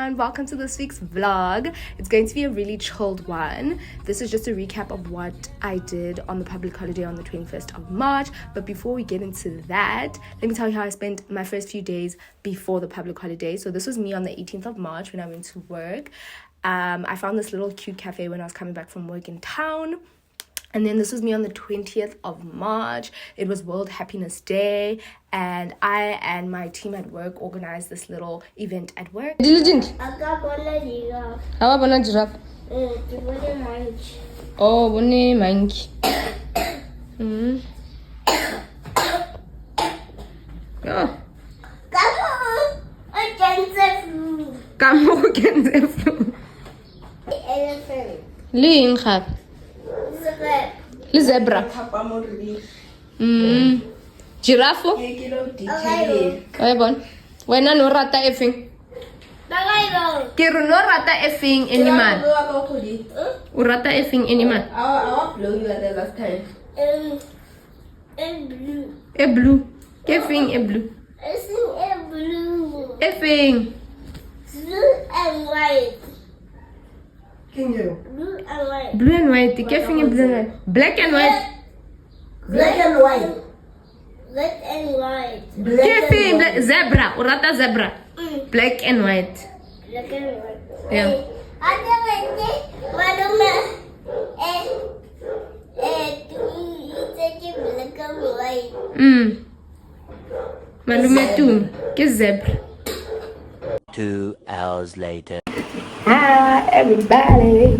everyone, welcome to this week's vlog. It's going to be a really chilled one. This is just a recap of what I did on the public holiday on the 21st of March. But before we get into that, let me tell you how I spent my first few days before the public holiday. So this was me on the 18th of March when I went to work. I found this little cute cafe when I was coming back from work in town. And then this was me on the 20th of March. It was World Happiness Day. And I and my team at work organized this little event at work. Diligent. How about a giraffe? Oh, bonne monkey. Oh. Come on, against the elephant. Lean crab. Le zebra. Giraffe. Oya bon. Wena no rata effing. Ke re no rata effing animal. O rata effing animal. I blow you at the last time. E blue. Ke effing e blue. Effing. Blue and white. Blue and white. Ke effing e blue and white. Black and white. Black and white. Black and white. Ke effing zebra. O rata zebra. Black and white. Black and white. Yeah. Malume tu ke zebra. 2 hours later. Hi everybody,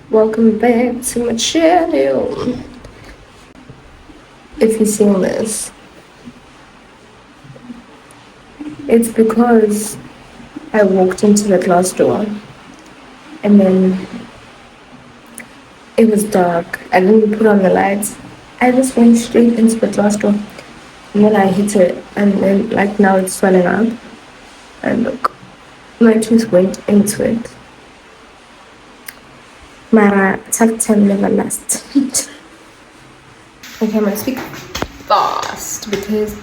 welcome back to my channel. If you've seen this, it's because I walked into the glass door and then it was dark. I didn't put on the lights. I just went straight into the glass door and then I hit it, and then like now it's swelling up, and look, my tooth went into it. My tough time never lasts. Okay, I'm gonna speak fast because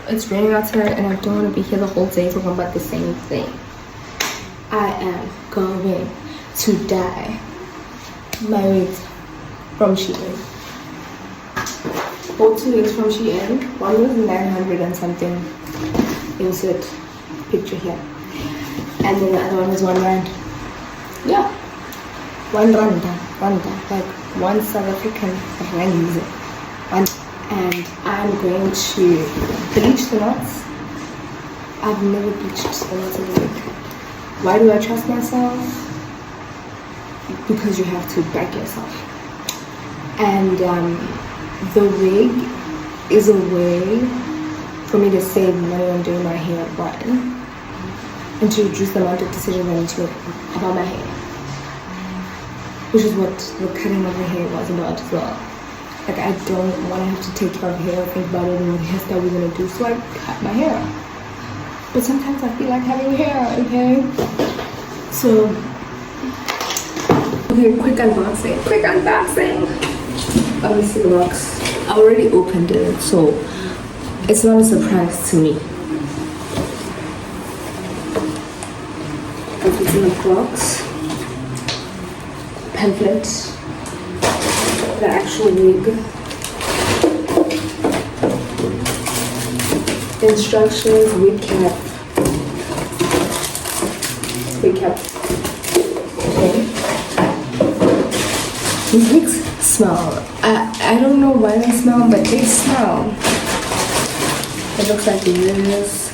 it's raining outside and I don't want to be here the whole day talking about the same thing. I am going to dye my wigs from SHEIN. Bought 2 wigs from SHEIN. One was 900 and something. Insert picture here. And then the other one was 1 rand. Yeah. 1 rand. Like 1 South African rand. And I'm going to bleach the knots. I've never bleached the knots of the wig. Why do I trust myself? Because you have to back yourself. And the wig is a way for me to save money on doing my hair, one, and to reduce the amount of decisions I need to make about my hair, which is what the cutting of the hair was about as well. Like, I don't want to have to take care of hair or think about it and the hairstyle we're gonna do, so I cut my hair. But sometimes I feel like having hair, okay? So, okay, quick unboxing. Obviously the box, I already opened it, so it's not a surprise to me. It's in the box. Pamphlet. The actual wig. Instructions, wig cap. Okay. These wigs smell. I don't know why they smell, but they smell. It looks like this.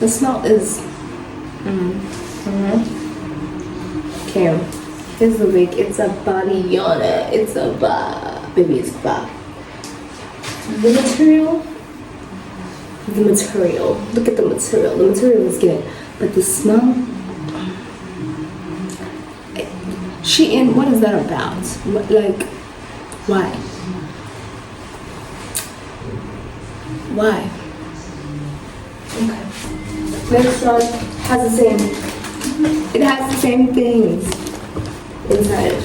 The smell is okay, here's the wig. It's a body yona. It's a baby, it's ba. The material. Look at the material. The material is good, but the smell. SHEIN, what is that about? Like, why? Okay. Next one has the same. It has the same things inside.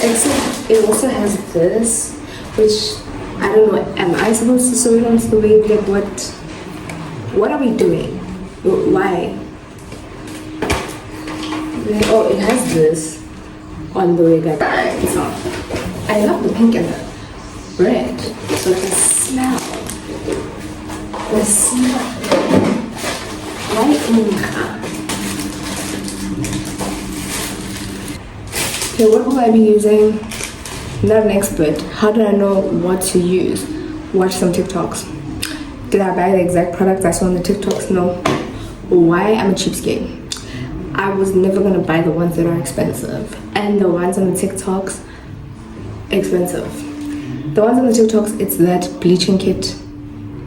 Except it also has this, which I don't know, am I supposed to sew it onto the wig? Like what are we doing? Why? Oh, it has this on the wig. It's not. I love the pink and the red. So like the smell. The smell. Why okay, what will I be using? Not an expert. How do I know what to use? Watch some TikToks. Did I buy the exact products I saw on the TikToks? No. Why? I'm a cheapskate. I was never gonna buy the ones that are expensive. And the ones on the TikToks, expensive. The ones on the TikToks, it's that bleaching kit,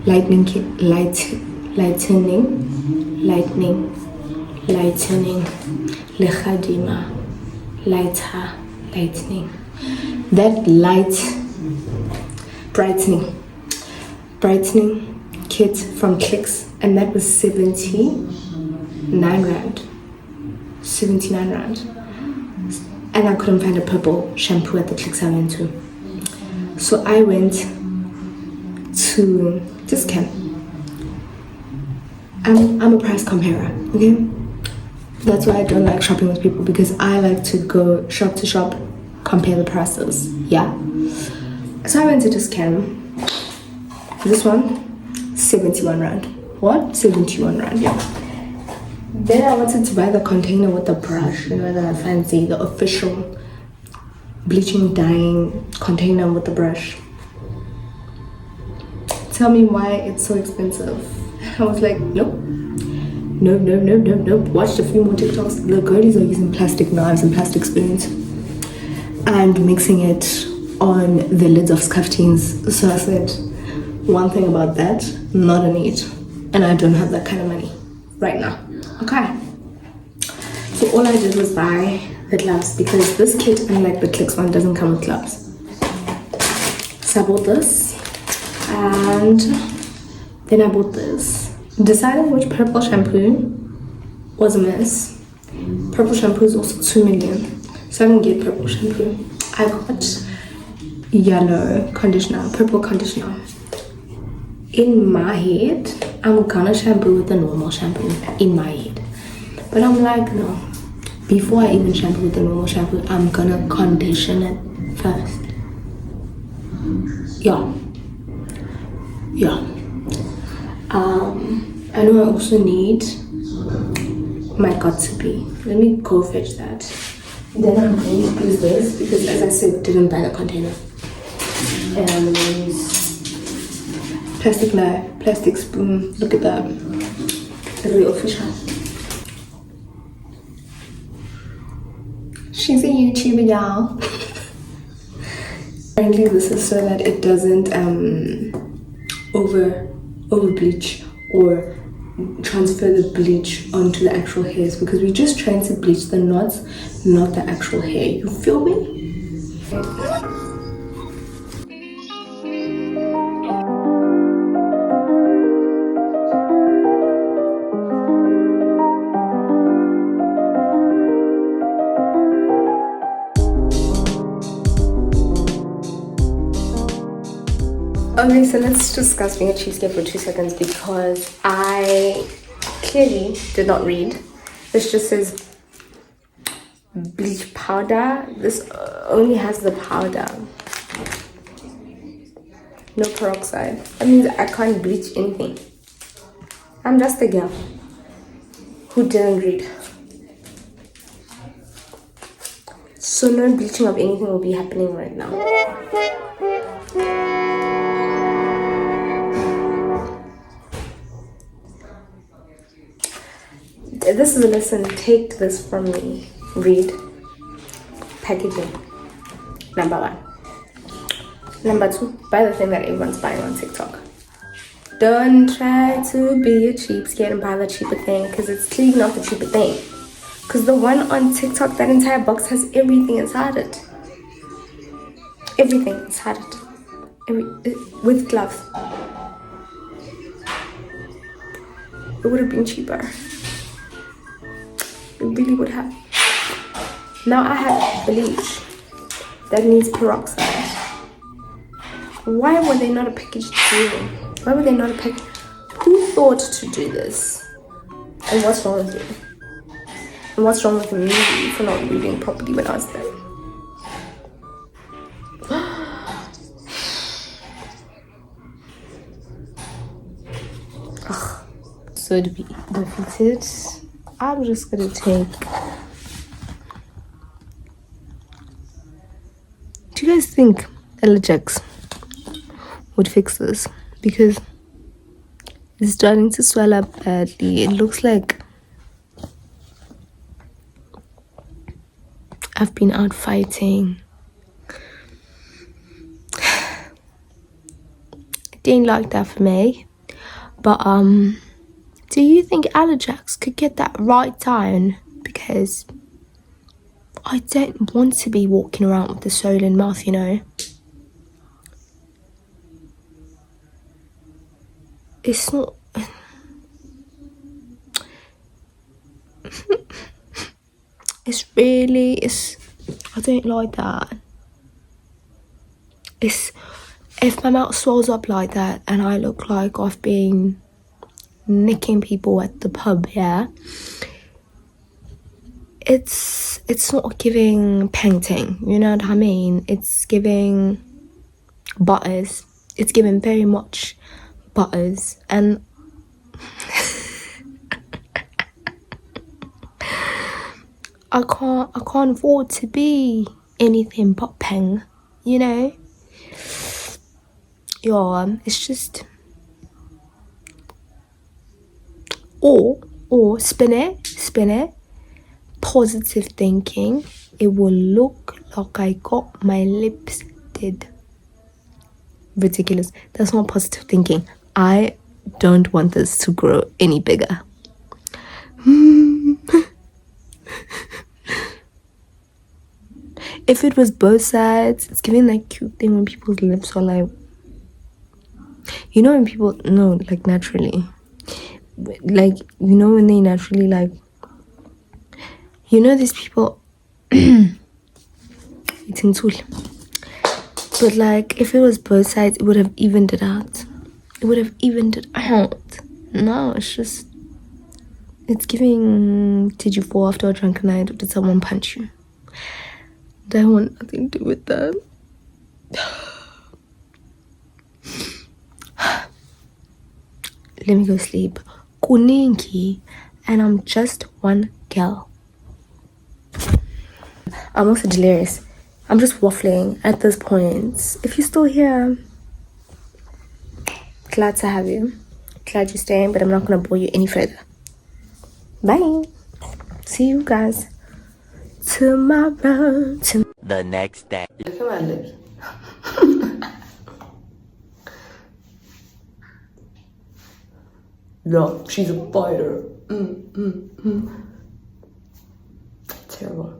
lightening kit, lightening, lechadima, lightening. That light brightening kit from Clicks, and that was 79 rand. 79 rand. And I couldn't find a purple shampoo at the Clicks I went to. So I went to Discount. I'm a price comparer, okay? That's why I don't like shopping with people, because I like to go shop to shop, compare the prices, yeah? So I went to Discount. This one, 71 rand. What? 71 rand, yeah. Then I wanted to buy the container with the brush, you know, that I fancy, the official bleaching dyeing container with the brush. Tell me why it's so expensive. I was like, nope. Watched a few more TikToks. The girlies are using plastic knives and plastic spoons and mixing it on the lids of scarfteens. So I said, one thing about that, not a need. And I don't have that kind of money right now. Okay. So all I did was buy the gloves, because this kit, unlike the Clicks one, doesn't come with gloves. So I bought this, and then I bought this. Deciding which purple shampoo was a mess. Purple shampoo is also 2 million, so I didn't get purple shampoo. I got yellow conditioner, purple conditioner. In my head, I'm gonna shampoo with the normal shampoo in my head, but I'm like, no, before I even shampoo with the normal shampoo, I'm gonna condition it first. Yeah. I know I also need my got-to-be. Let me go fetch that. Then I'm going to use this, because as I said, didn't buy the container. And I'm gonna use plastic knife, plastic spoon. Look at that. Very official. She's a YouTuber, y'all. Apparently this is so that it doesn't over bleach or transfer the bleach onto the actual hairs, because we're just trying to bleach the knots, not the actual hair. You feel me? Okay, so let's discuss being a cheapskate for 2 seconds, because I clearly did not read. This just says bleach powder. This only has the powder, no peroxide. That means I can't bleach anything. I'm just a girl who didn't read. So no bleaching of anything will be happening right now. This is a lesson. Take this from me. Read. Packaging. Number 1. Number 2, buy the thing that everyone's buying on TikTok. Don't try to be a cheapskate and buy the cheaper thing, because it's clearly not the cheaper thing. Because the one on TikTok, that entire box has everything inside it. Everything inside it. With gloves. It would have been cheaper. It really would have. Now I have bleach that needs peroxide. Why were they not a package deal? Why were they not a package? Who thought to do this? And what's wrong with you? And what's wrong with me for not moving properly when I was there? So to be defeated, I'm just gonna take. Do you guys think Elajax would fix this? Because it's starting to swell up badly. It looks like I've been out fighting. It didn't like that for me. But do you think Elajax could get that right down? Because I don't want to be walking around with the swollen mouth, you know. It's not. It's I don't like that. If my mouth swells up like that and I look like I've been nicking people at the pub, yeah, it's not giving painting, you know what I mean? It's giving butters. It's giving very much butters, and I can't afford to be anything but peng, you know. Yeah, it's just or spin it. Positive thinking. It will look like I got my lips did. Ridiculous. That's not positive thinking. I don't want this to grow any bigger. If it was both sides, it's giving that cute thing when people's lips are like, you know, when people, no, like naturally, like, you know, when they naturally, like, you know, these people eating tool. But like, if it was both sides, it would have evened it out. It would have evened it out. No, it's just, it's giving, did you fall after a drunken night or did someone punch you? Don't want nothing to do with that. Let me go sleep. Kuningi, and I'm just one girl. I'm also delirious. I'm just waffling at this point. If you're still here, glad to have you. Glad you're staying, but I'm not gonna bore you any further. Bye. See you guys tomorrow. The next day. Look at my lips. No, she's a fighter. Terrible.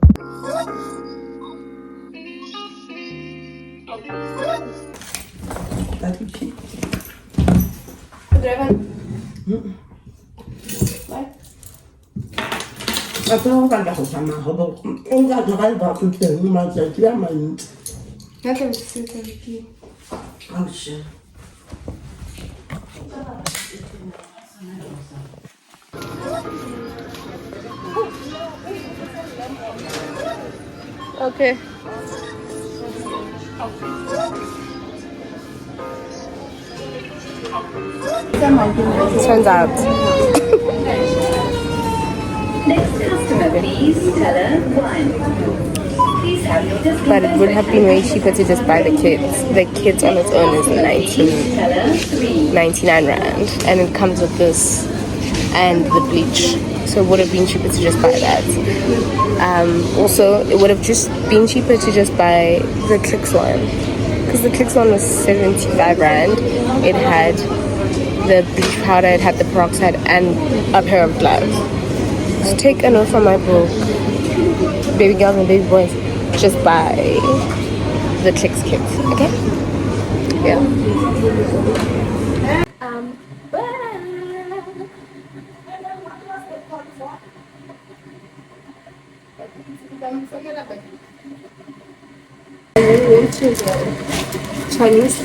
That's cute. Aku kan dah sama habo. Enggak nakal ba ku te ni ma sa kira ma ni. Nothing to say to you. Oh shit. Okay. Turns out. Next customer, please, teller 1. Please have your discount. But it would have been way cheaper to just buy the kits. The kits on its own is 99 rand. And it comes with this and the bleach. So it would have been cheaper to just buy that. Also, it would have just been cheaper to just buy the Clicks one. Because the Clicks one was 75 rand. It had the bleach powder, it had the peroxide, and a pair of gloves. So take a note from my book. Baby girls and baby boys, just buy the Clicks kits, okay? Yeah. Chinese.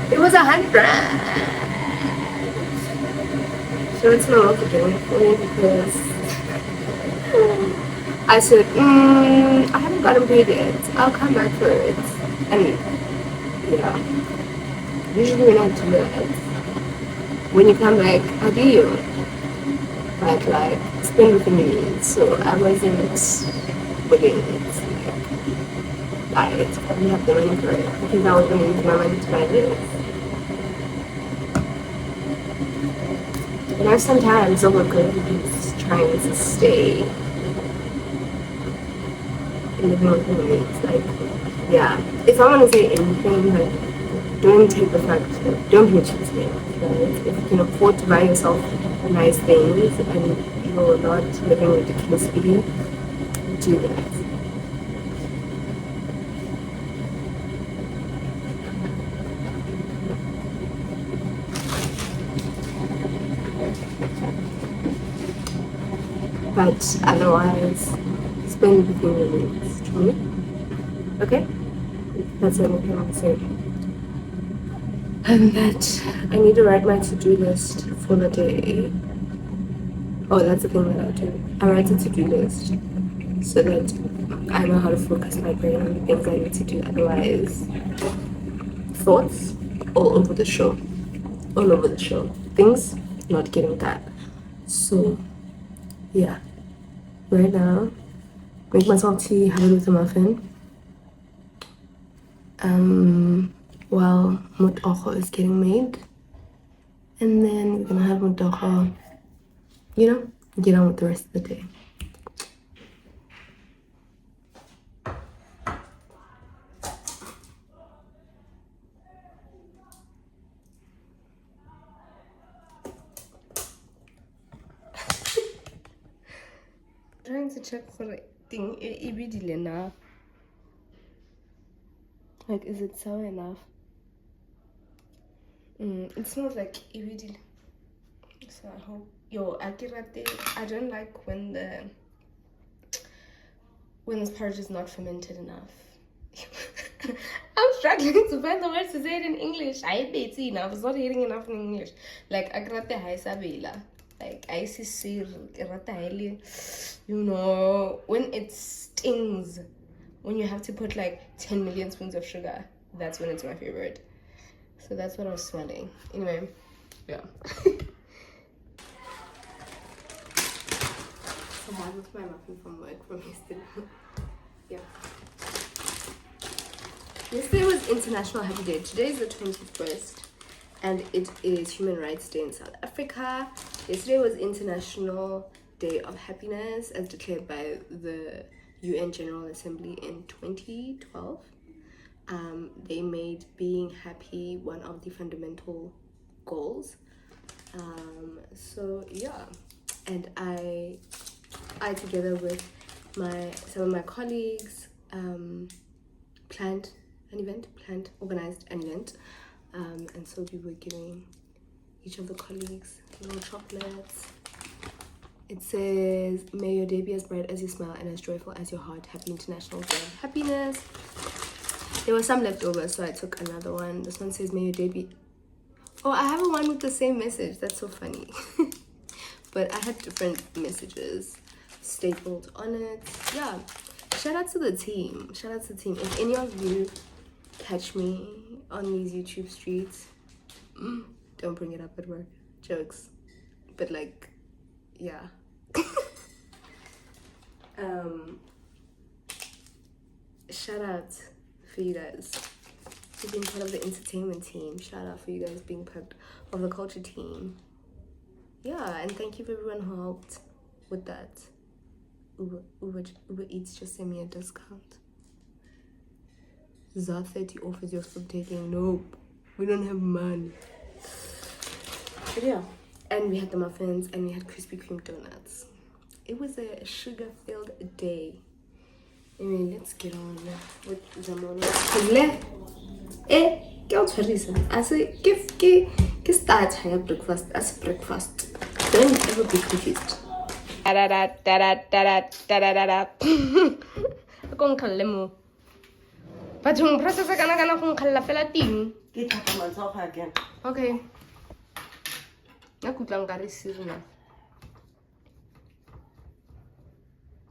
It was 100. So it's not worth doing for me because I said, I haven't gotten paid yet. I'll come back for it. And yeah, usually when I do that, when you come back, how do you? But like, spend within your means. So I wasn't willing to buy it. I didn't have the money for it because I was going to use my money to buy this. You know, sometimes over good is trying to stay in living with your means. Like, yeah, if I want to say anything, like, don't take the fact that don't be a cheap man. If you can afford to buy yourself nice things and you're not living ridiculously, do that. But otherwise, spend within your means. True? Okay? That's the only thing I'll say. That I need to write my to-do list for the day. Oh, that's the thing that I do. I write a to-do list so that I know how to focus my brain on the things I need to do. Otherwise, thoughts all over the show. All over the show. Things not getting done. So, yeah. Right now, make myself tea, have it with a muffin. While motogo is getting made. And then we're gonna have motogo, you know, get on with the rest of the day. Trying to check for a thing, enough. Like, is it sour enough? It smells like ibidile. So I hope. Yo, akirate. I don't like when this porridge is not fermented enough. I'm struggling to find the words to say it in English. I bet enough. It's not hearing enough in English. Like akirate haisabela. Like I see sir, you know, when it stings. When you have to put like 10 million spoons of sugar, that's when it's my favorite. So that's what I was smelling. Anyway, yeah. So that was my muffin from work from yesterday. Yeah. Yesterday was International Happy Day. Today is the 21st and it is Human Rights Day in South Africa. Yesterday was International Day of Happiness as declared by the UN General Assembly in 2012. They made being happy one of the fundamental goals. So yeah, and I together with some of my colleagues organized an event, and so we were giving each of the colleagues little chocolates. It says, may your day be as bright as your smile and as joyful as your heart. Happy International Day of Happiness. There was some left over, so I took another one. This one says, may your day be... Oh, I have a one with the same message. That's so funny. But I had different messages stapled on it. Yeah. Shout out to the team. Shout out to the team. If any of you catch me on these YouTube streets, don't bring it up at work. Jokes. But like... yeah. Shout out for you guys for being part of the entertainment team. Shout out for you guys being part of the culture team. Yeah, and thank you for everyone who helped with that. Uber Eats just sent me a discount. ZAR 30 off is your still taking. Nope, we don't have money. But yeah. And we had the muffins and we had Krispy Kreme donuts. It was a sugar-filled day. Anyway, let's get on with the morning. I say, give start higher breakfast as breakfast. Don't ever be confused. Kung kalemo. Bathong process kana kung khalla fela ting. Ke thata matsogo again. Okay. Ya kutlang ka re sirna.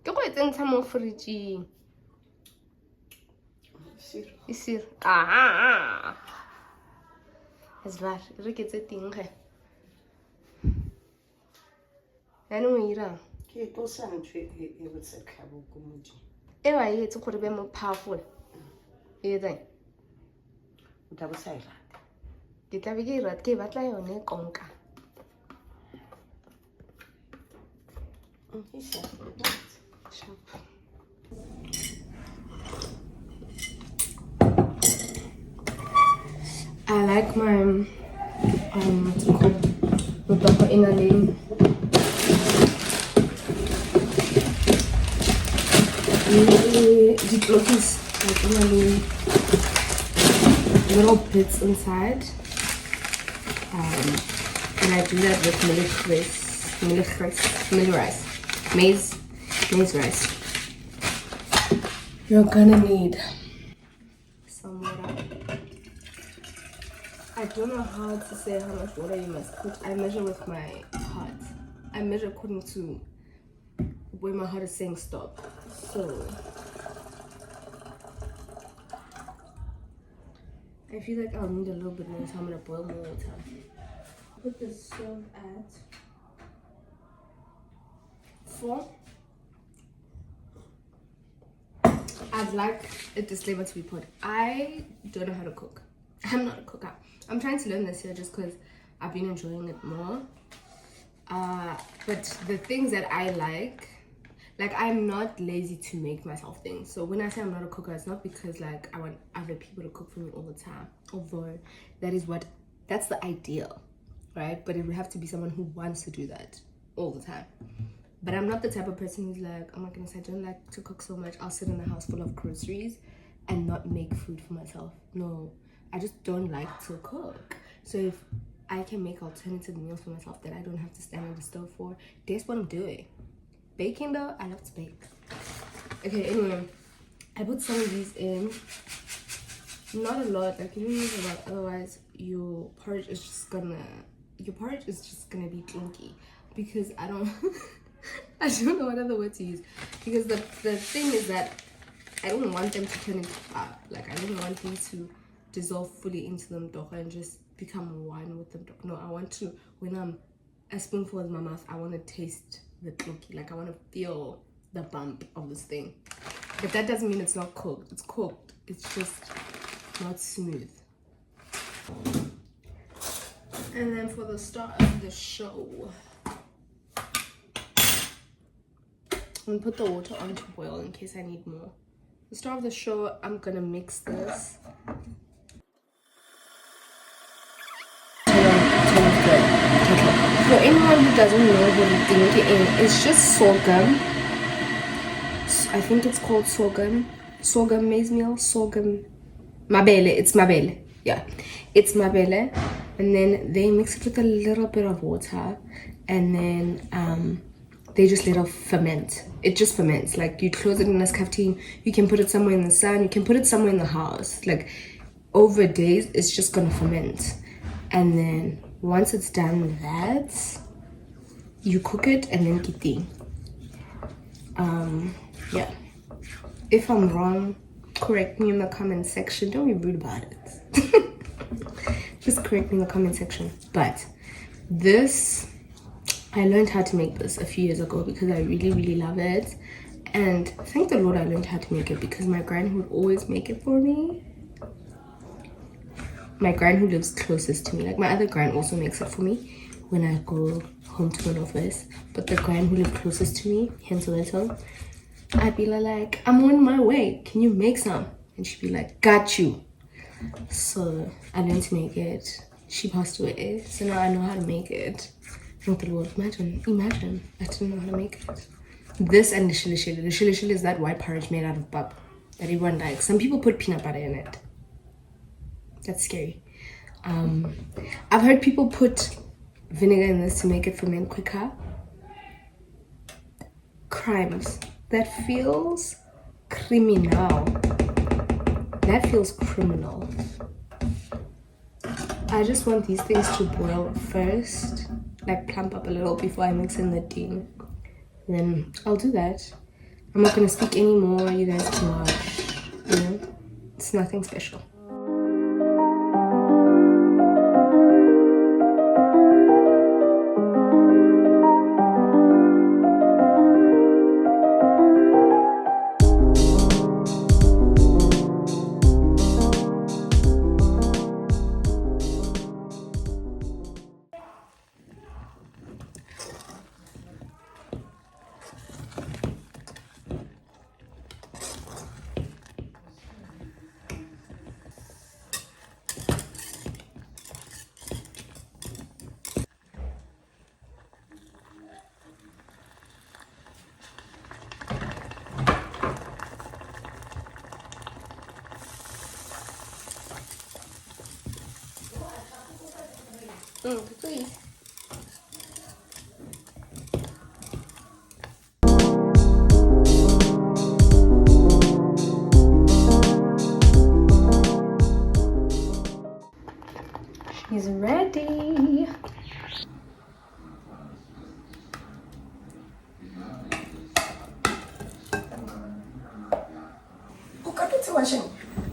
Ke go etsentsha mo fridge. Isir. Ah. Es var, re ke tse ting ge. Ya no ira. Ke to santwe e botse khabo go modi. E wa yetse gore be mo powerful. E tseng. O tla bo sa ira. Ke tla be ke ira ke batla yone konka. Sharp. I like my what's it called? The inner lane. The clothes like inner lane. Little bits inside. And I do that with maize rice. You're gonna need some water. I don't know how to say how much water you must put. I measure with my heart. I measure according to where my heart is saying stop. So I feel like I'll need a little bit more, so I'm gonna boil more water. Put the stove at 4. I'd like a disclaimer to be put. I don't know how to cook. I'm not a cooker. I'm trying to learn this year just because I've been enjoying it more. But the things that I like I'm not lazy to make myself things. So when I say I'm not a cooker, it's not because like I want other people to cook for me all the time. Although that's the ideal, right? But it would have to be someone who wants to do that all the time. But I'm not the type of person who's like, oh my goodness, I don't like to cook so much. I'll sit in a house full of groceries and not make food for myself. No, I just don't like to cook. So if I can make alternative meals for myself that I don't have to stand on the stove for, that's what I'm doing. Baking though, I love to bake. Okay, anyway, I put some of these in. Not a lot, like you don't need a lot, otherwise your porridge is just gonna be clinky. Because I don't I don't know what other word to use. Because the thing is that I don't want them to turn into like I don't want them to dissolve fully into them and just become one with them. No, I want to, when I'm a spoonful in my mouth, I want to taste the clinky. Like I want to feel the bump of this thing. But that doesn't mean it's not cooked. It's cooked. It's just not smooth. And then for the start of the show, I'm gonna put the water on to boil in case I need more. The start of the show, I'm gonna mix this. For anyone who doesn't know what I'm thinking, it's just sorghum. I think it's called sorghum. Sorghum maize meal. Sorghum. Mabele. It's mabele. Yeah. It's mabele. And then they mix it with a little bit of water. And then they just let it ferment. It just ferments. Like you close it in a capcut. You can put it somewhere in the sun. You can put it somewhere in the house. Like over days, it's just gonna ferment. And then once it's done with that, you cook it and then kiti. Yeah. If I'm wrong, correct me in the comment section. Don't be rude about it. Just correct me in the comment section. But this, I learned how to make this a few years ago because I really, really love it. And thank the Lord I learned how to make it because my gran would always make it for me. My gran who lives closest to me, like my other gran also makes it for me when I go home to my office. But the gran who lived closest to me, hence a little, I'd be like, I'm on my way. Can you make some? And she'd be like, got you. So I learned to make it. She passed away, so now I know how to make it. Thank the Lord. Imagine, I didn't know how to make it. This and the shili shili. The shili shili is that white porridge made out of bab that everyone likes. Some people put peanut butter in it. That's scary. I've heard people put vinegar in this to make it ferment quicker. crimes. That feels criminal. That feels criminal. I just want these things to boil first, like plump up a little before I mix in the tea. Then I'll do that. I'm not gonna speak anymore. You guys can watch. You know, it's nothing special. Please. She's ready.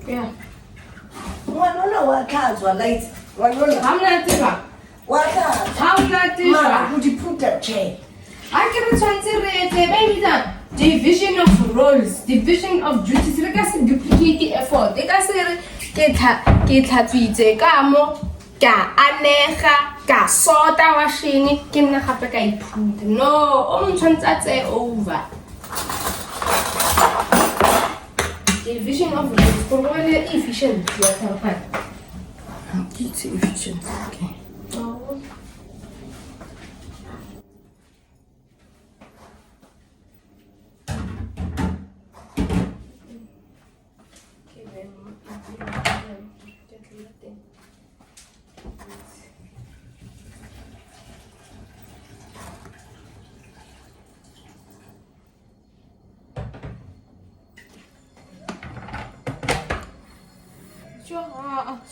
Yeah. How not I can translate division of roles, division of duties. Like I said, duplicate effort. Like I said, ka anega ka sota washing ke nna gape ka iphuta. No, o ntshwantse over. Division of roles. For what efficient you are. It's efficient. Okay. Oh.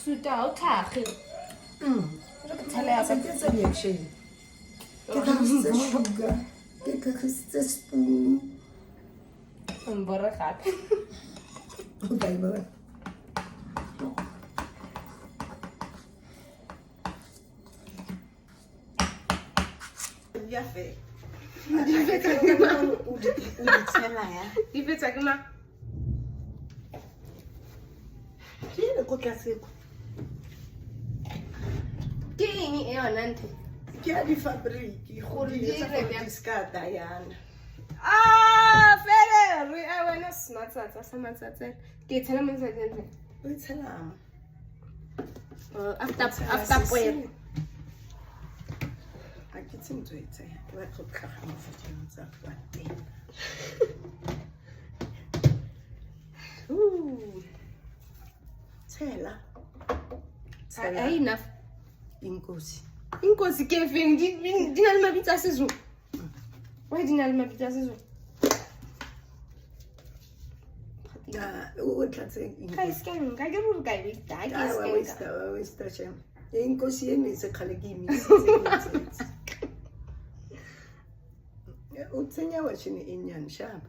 Suta o thakge. Re ke tshela ya Ke tsa reaction. Ke tla sugar. Ke ka spoon. Mbora gape. O tla ibona. Ya fe. Di fetsa ke mang o di tshela ya. Di fetsa ke mang? Ke le go tlaseko. Ke eng e yona nthe? Ke a di fabric go di etsa diskata yana. Fere re a wena smart sa matsatsa. Ke tshela mo ntseng. O tshela. After poem. I get some to it. What to cut off the things. Ooh. Tela. Enough. Inkosi ke feng di na le mabitsa sezo. Why di na le mabitsa sezo? O tlatse Ka scan ka ke buru ka e ta ke scan. we station. Inkosi ene se khale ke mi. O tsenya wa chini inyane sharp.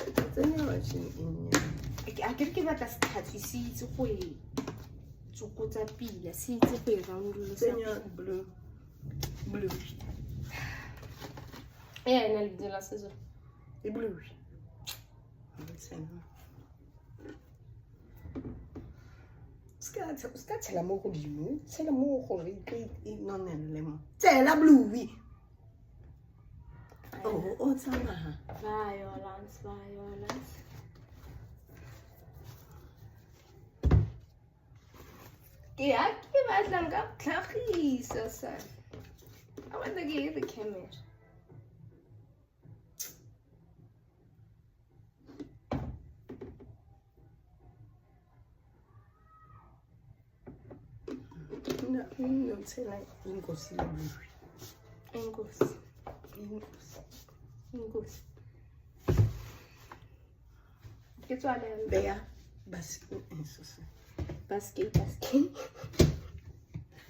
O tsenya wa chini inyane. A ke batla se tlhatsisitse go e tsokotsa pila se itse go e round le Tsenya blue. ena le dela sezo. E blue. Ska tshela mo godimo. Tshela mo gore e nonne le mo. Tshela blue. Oh, tsama. Violence. Ke batlang ka tlhagisa sa. I want to get the camera. No, tshela inkosi le blue. Inkosi. It's what I There. basket.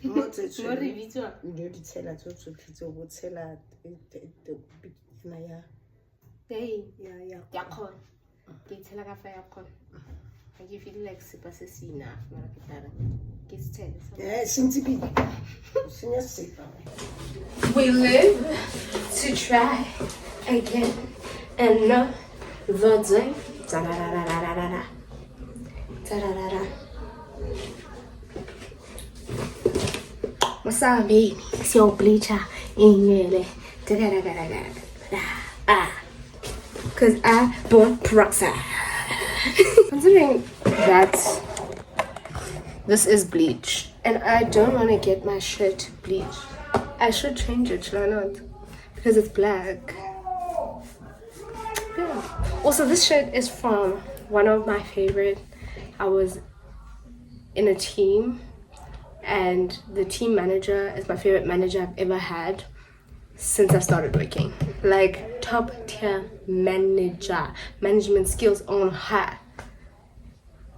Mo di tshela tso go tshela ya. Hey, yeah. Yakon. Get tell like a yakon. I give you like super enough, Marakitara. Get tell. Yeah, since it be. We live to try again and no the day. Ta-da-da-da-da-da-da. Ta-da-da-da. Wasabi, it's your bleacher in there. Because I bought peroxide. Considering that this is bleach and I don't want to get my shirt bleached, I should change it, should I not? Because it's black. Yeah. Also, this shirt is from one of my favorite. I was in a team and the team manager is my favorite manager I've ever had since I started working. Like top tier manager, management skills on high,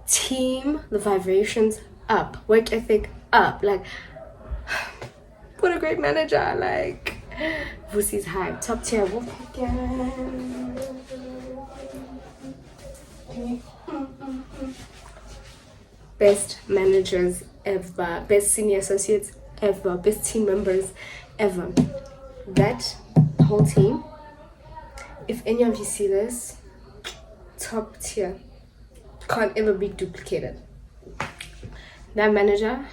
team, the vibrations up, work ethic up. Like what a great manager. Like Vusi's high, top tier. Best managers ever, best senior associates ever, best team members ever. That whole team, if any of you see this, top tier, can't ever be duplicated. That manager,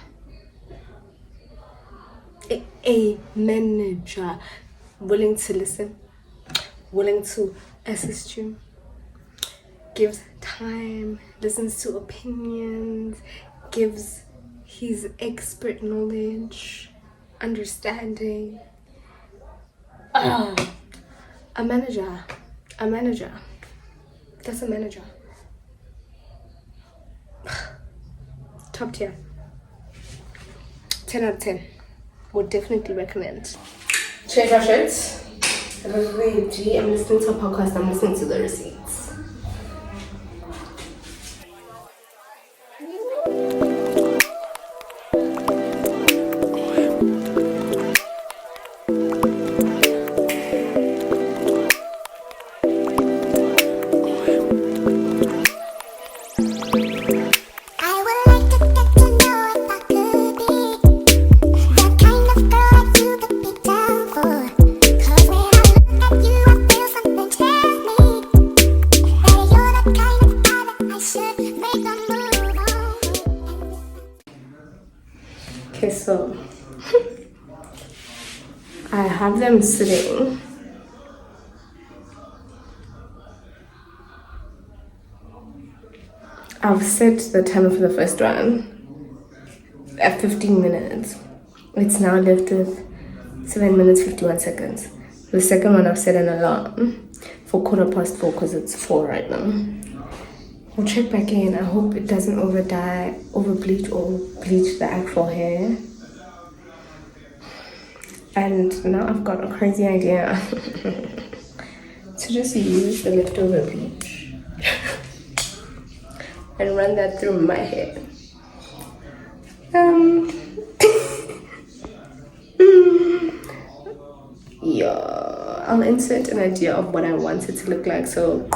a manager, willing to listen, willing to assist you, gives time, listens to opinions, gives his expert knowledge, understanding. A manager. That's a manager. Top tier. 10 out of 10. Would definitely recommend. Change our shirts. I'm listening to a podcast. I'm listening to the receipts. Okay, so I have them sitting. I've set the timer for the first one at 15 minutes. It's now left with 7 minutes 51 seconds. The second one I've set an alarm for 4:15 because it's 4 right now. We'll check back in. I hope it doesn't over bleach or bleach the actual hair. And now I've got a crazy idea to just use the leftover bleach and run that through my hair. Yeah, I'll insert an idea of what I want it to look like. So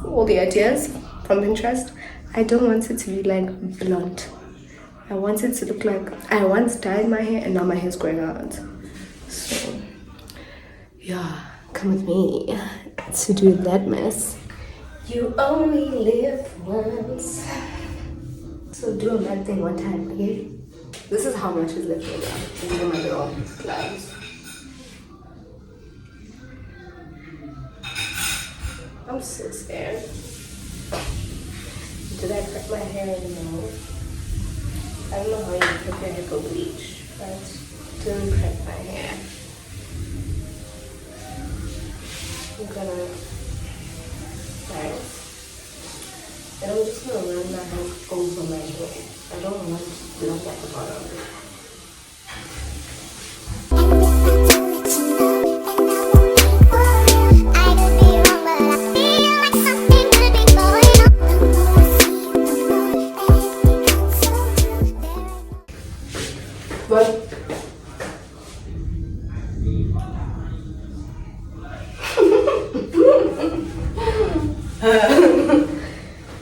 all the ideas from Pinterest. I don't want it to be like blonde. I want it to look like I once dyed my hair and now my hair's growing out. So yeah, come with me to do that mess. You only live once, so do a bad thing one time, okay? This is how much is left over. These are my little gloves. I'm so scared. Did I cut my hair? No. I don't know how you prep your hair for bleach, but didn't prep my hair. I'm gonna and I'm just gonna run my hand over my hair. I don't want blood at the bottom. I could be wrong, but I feel like something could be going What?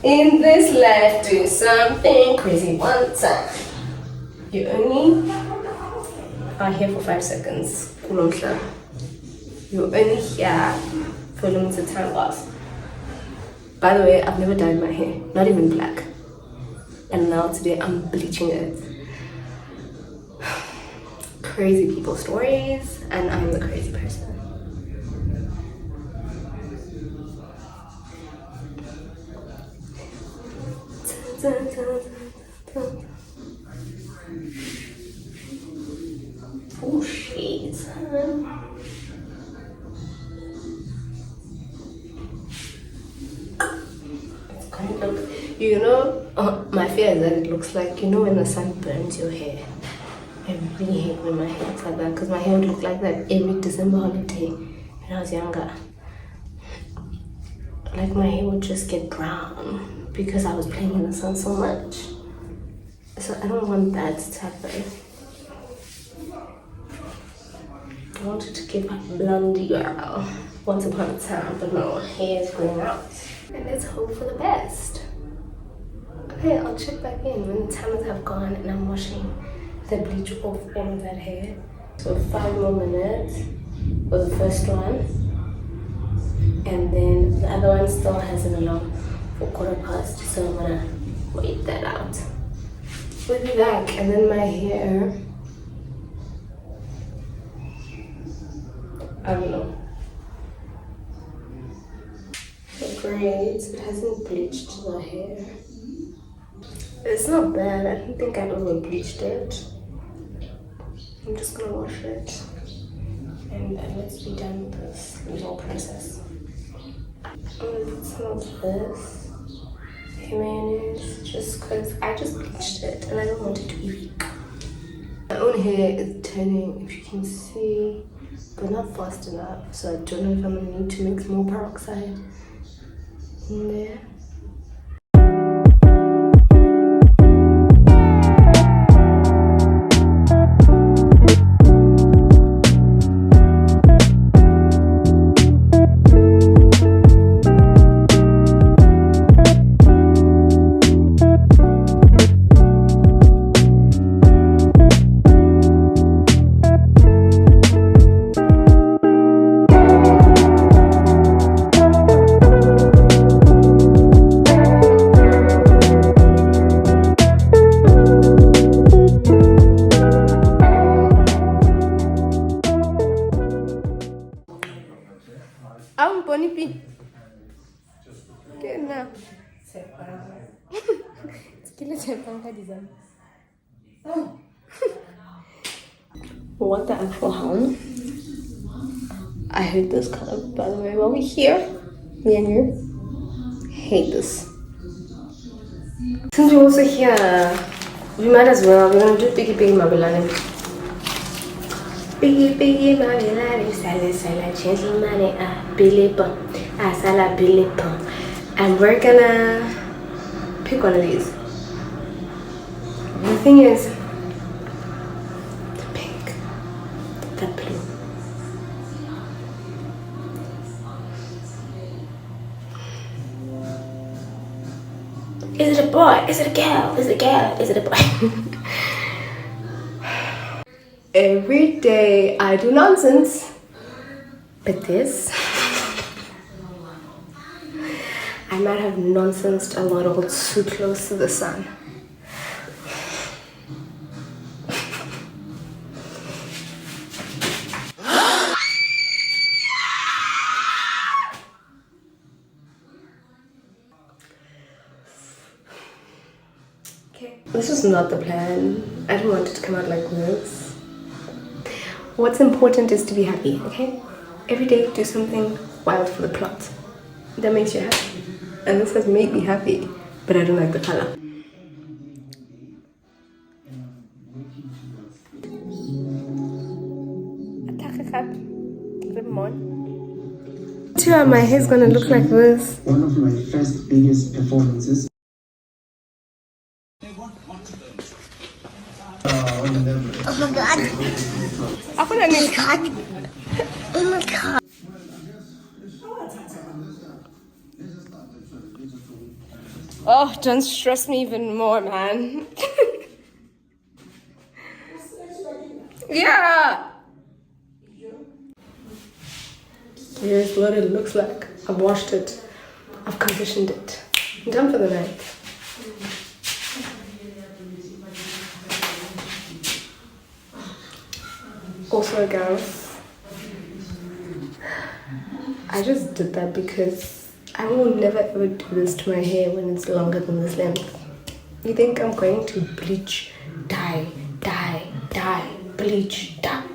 In this life, do something crazy one time. You only are here for 5 seconds. You're only here for a limited time, boss. By the way, I've never dyed my hair, not even black. And now today I'm bleaching it. Crazy people stories, and I'm the crazy person. Oh shit. It's kind of look, you know, my fear is that it looks like, you know, when the sun burns your hair. I really hate when my hair looks like that, because my hair would look like that every December holiday when I was younger. Like my hair would just get brown because I was playing in the sun so much. So I don't want that to happen. I wanted to give a blondie girl once upon a time, but no, hair is growing out. And let's hope for the best. Okay, I'll check back in when the timers have gone and I'm washing the bleach off all of that hair. So 5 more minutes for the first one. And then the other one still has an alarm for 1/4 past, so I'm gonna wait that out. We'll be back, and then my hair, I don't know. The braids, it hasn't bleached the hair. It's not bad, I don't think I over bleached it. I'm just gonna wash it, and let's be done with this little process. I'm gonna put some of this mayonnaise just because I just bleached it and I don't want it to be weak. My own hair is turning, if you can see, but not fast enough, so I don't know if I'm gonna need to mix more peroxide in there. I'm Bonnie P. Get now. What the actual hell? I hate this color, by the way. While we're here, me and you hate this. Since we're also here, we might as well. We're gonna do Biggie Biggie Mabilani. Biggie Biggie Mabilani, Sala Sala, gentleman, Billy Bum, Sala Billy Bum. And we're gonna pick one of these. The thing is, the pink, the blue. Is it a boy? Is it a girl? Is it a girl? Is it a boy? Every day I do nonsense, but this, I might have nonsensed a little too close to the sun. Okay, this was not the plan. I didn't want it to come out like this. What's important is to be happy, okay? Every day do something wild for the plot. That makes you happy. And this has made me happy, but I don't like the color. My hair's gonna look like this. One of my first biggest performances. Oh my god. Aku nak ni. Oh my god. Oh, don't stress me even more, man. Yeah. Here's what it looks like. I've washed it. I've conditioned it. I'm done for the night. Also, guys, I just did that because I will never ever do this to my hair when it's longer than this length. You think I'm going to bleach, dye, dye, dye, bleach, dye?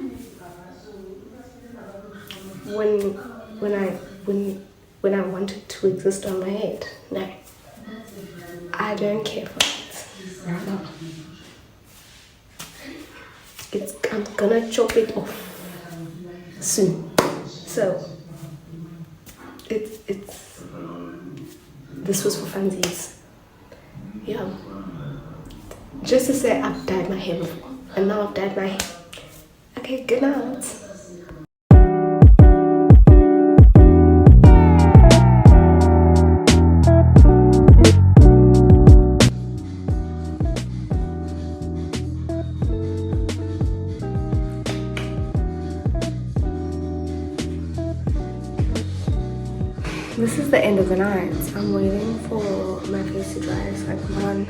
When I want it to exist on my head? No. I don't care for it. No. I'm gonna chop it off soon. So this was for funsies. Yeah. Just to say I've dyed my hair before. And now I've dyed my hair. Okay, good night. This is the end of the night. I'm waiting for my face to dry so I can put on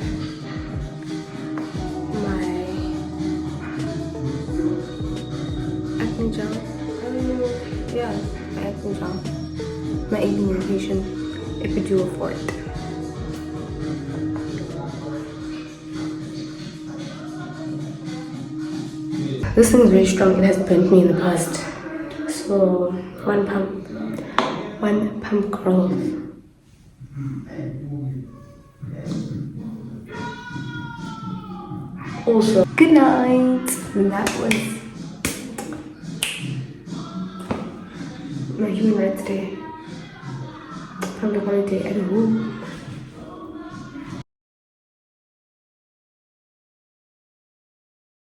my acne gel. Yeah, my acne gel. My acne medication, epidural for it. This thing is very strong. It has burnt me in the past. So one pump growth. Also, good night. And that was my human rights day. Public holiday at home.